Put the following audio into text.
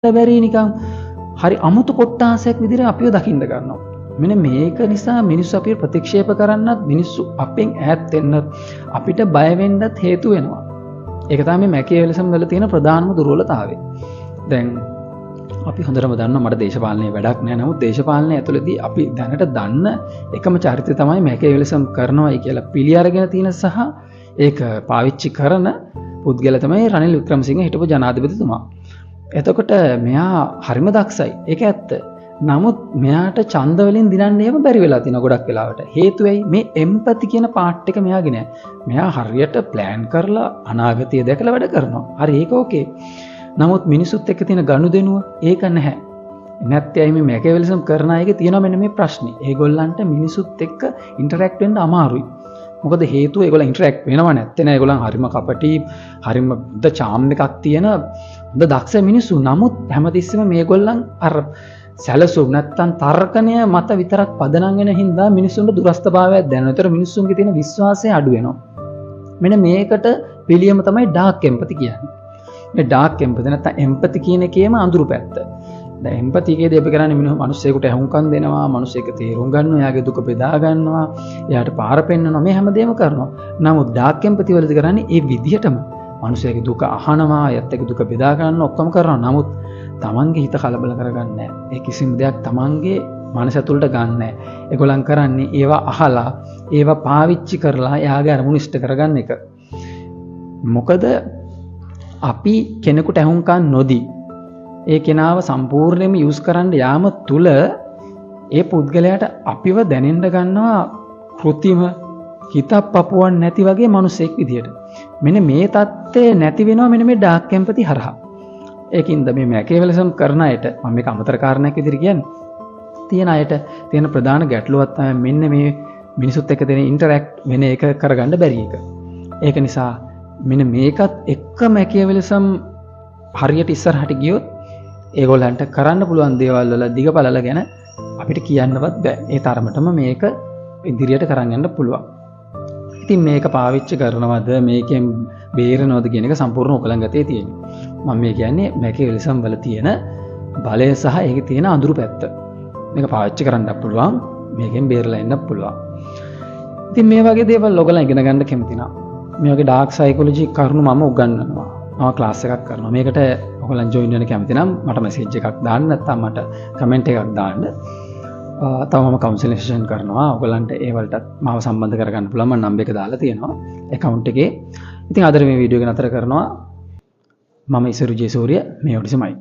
බැරි නිකන් හරි අමුතු කොට්ටාසයක් විදිහට අපිව දකින්න ගන්නවා. මෙන්න මේක නිසා මිනිස්සු අපිව ප්‍රතික්ෂේප කරන්නත් මිනිස්සු අපෙන් ඈත් වෙන්නත් අපිට බය වෙන්නත් හේතු වෙනවා. ඒක තමයි මැකියවෙලිසම් වල තියෙන ප්‍රධානම දුර්වලතාවය. දැන් අපි හොඳටම දන්නවා මට දේශපාලනයේ වැඩක් නැහැ. නමුත් දේශපාලනය ඇතුළතදී අපි දැනට දන්න එකම චරිතය තමයි මැකියවෙලිසම් කරනවායි කියලා පිළි අරගෙන තියෙන සහ ඒක පාවිච්චි කරන පුද්ගලයා තමයි රනිල් වික්‍රමසිංහ හිටපු ජනාධිපතිතුමා. එතකොට මෙයා හරිම දක්ෂයි. ඒක ඇත්ත. නමුත් මෙයාට ඡන්ද වලින් දිනන්නේම බැරි වෙලා තියෙනවා ගොඩක් වෙලාවට. හේතුව ඇයි? මේ එම්පති කියන පාර්ට් එක මෙයාගේ නෑ. මෙයා හරියට ප්ලෑන් කරලා අනාගතය දැකලා වැඩ කරනවා. හරි ඒක ඕකේ. නමුත් මිනිසුත් එක්ක තියෙන ගනුදෙනුව ඒක නැහැ. නැත්නම් මේ මැකියවෙලිසම් කරන අයගේ තියෙන මෙන්න මේ ප්‍රශ්නේ. ඒගොල්ලන්ට මිනිසුත් එක්ක ඉන්ටරැක්ට් වෙන්න අමාරුයි. මොකද හේතුව ඒගොල්ලෝ ඉන්ටරැක්ට් වෙනව නැත්තේ නෑ. ඒගොල්ලන් හරිම කපටි, හරිම ද චාම් එකක් තියෙන හොඳ දක්ෂ මිනිස්සු. නමුත් හැමතිස්සෙම මේගොල්ලන් අර සැලසුම් නැත්තම් තර්කණය මත විතරක් පදනම් වෙන හින්දා මිනිස්සුන්ට දුරස්ථභාවයක් දැනෙනවා. ඒතර මිනිස්සුන්ගේ තියෙන විශ්වාසය අඩු වෙනවා. මෙන්න මේකට පිළියම තමයි ඩාර්ක් එම්පති කියන්නේ. මේ ඩාර්ක් එම්පති නැත්තම් එම්පති කියන එකේම අඳුරු පැත්ත. දැන් එම්පති එකේදී අපි කරන්නේ මිනිස්සෙකුට ඇහුම්කන් දෙනවා, මිනිස්සෙක් තේරුම් ගන්නවා, එයාගේ දුක බෙදා ගන්නවා, එයාට පාර පෙන්නනවා, මේ හැමදේම කරනවා. නමුත් ඩාර්ක් එම්පති වලදී කරන්නේ ඒ විදිහටම මිනිස්සෙගේ දුක අහනවා, එයත් එක්ක දුක බෙදා ගන්නවා, ඔක්කොම කරනවා. නමුත් තමන්ගේ හිත කලබල කරගන්නේ නැහැ. ඒ කිසිම දෙයක් තමන්ගේ මනස ඇතුළට ගන්න නැහැ. ඒගොල්ලන් කරන්නේ ඒවා අහලා, ඒවා පාවිච්චි කරලා එයාගේ අරමුණු ඉෂ්ට කරගන්න එක. මොකද අපි කෙනෙකුට ඇහුම්කන් නොදී ඒ කෙනාව සම්පූර්ණයෙන්ම යූස් කරන්න යාම තුල ඒ පුද්ගලයාට අපිව දැනෙන්න ගන්නවා කෘතිම හිතක් පපුවන් නැති වගේ මිනිසෙක් විදියට. මෙන්න මේ தත්ත්වය නැති වෙනවා මෙන්න මේ ඩාර්ක් එම්පති හරහා. ඒකින්ද මේ මැකියවෙලිසම් කරන අයට මම මේක අමතර කාරණයක් විදිහට කියන්නේ. තියෙන අයට තියෙන ප්‍රධාන ගැටලුවක් තමයි මෙන්න මේ මිනිසුත් එක්ක තියෙන ඉන්ටරැක්ට් වෙන එක කරගන්න බැරි එක. ඒක නිසා මෙන්න මේකත් එක්ක මැකියවෙලිසම් හරියට ඉස්සරහට ගියොත් ඒගොල්ලන්ට කරන්න පුළුවන් දේවල් වල දිගපළල ගැන අපිට කියන්නවත් බෑ. ඒ තරමටම මේක ඉදිරියට කරන් යන්න පුළුවන්. ඉතින් මේක පාවිච්චි කරනවද මේකෙන් බේරනවද කියන එක සම්පූර්ණ ඔයගලන් ගතේ තියෙනවා. මම මේ කියන්නේ මැකියවෙලිසම් වල තියෙන බලය සහ ඒකේ තියෙන අඳුරු පැත්ත. මේක පාවිච්චි කරන්නත් පුළුවන්, මේකෙන් බේරලා ඉන්නත් පුළුවන්. ඉතින් මේ වගේ දේවල් ඔයගලන් ඉගෙන ගන්න කැමති නම් මේ වගේ ඩාර්ක් සයිකොලොජි කරුණු මම උගන්වනවා. මම ක්ලාස් එකක් කරනවා. මේකට ඔයගලන් ජොයින් වෙන්න කැමති නම් මට මෙසේජ් එකක් දාන්න, නැත්නම් මට කමෙන්ට් එකක් දාන්න. තව මම කවුන්සලින් සෙෂන් කරනවා. ඔයගලන්ට ඒ වලටත් මාව සම්බන්ධ කරගන්න පුළුවන්. මම නම්බර් එක දාලා තියෙනවා account එකේ. ඉතින් අද මේ වීඩියෝ එක නතර කරනවා. මම ඉසුරු ජයසූරිය මේ ඔඩිසමයි.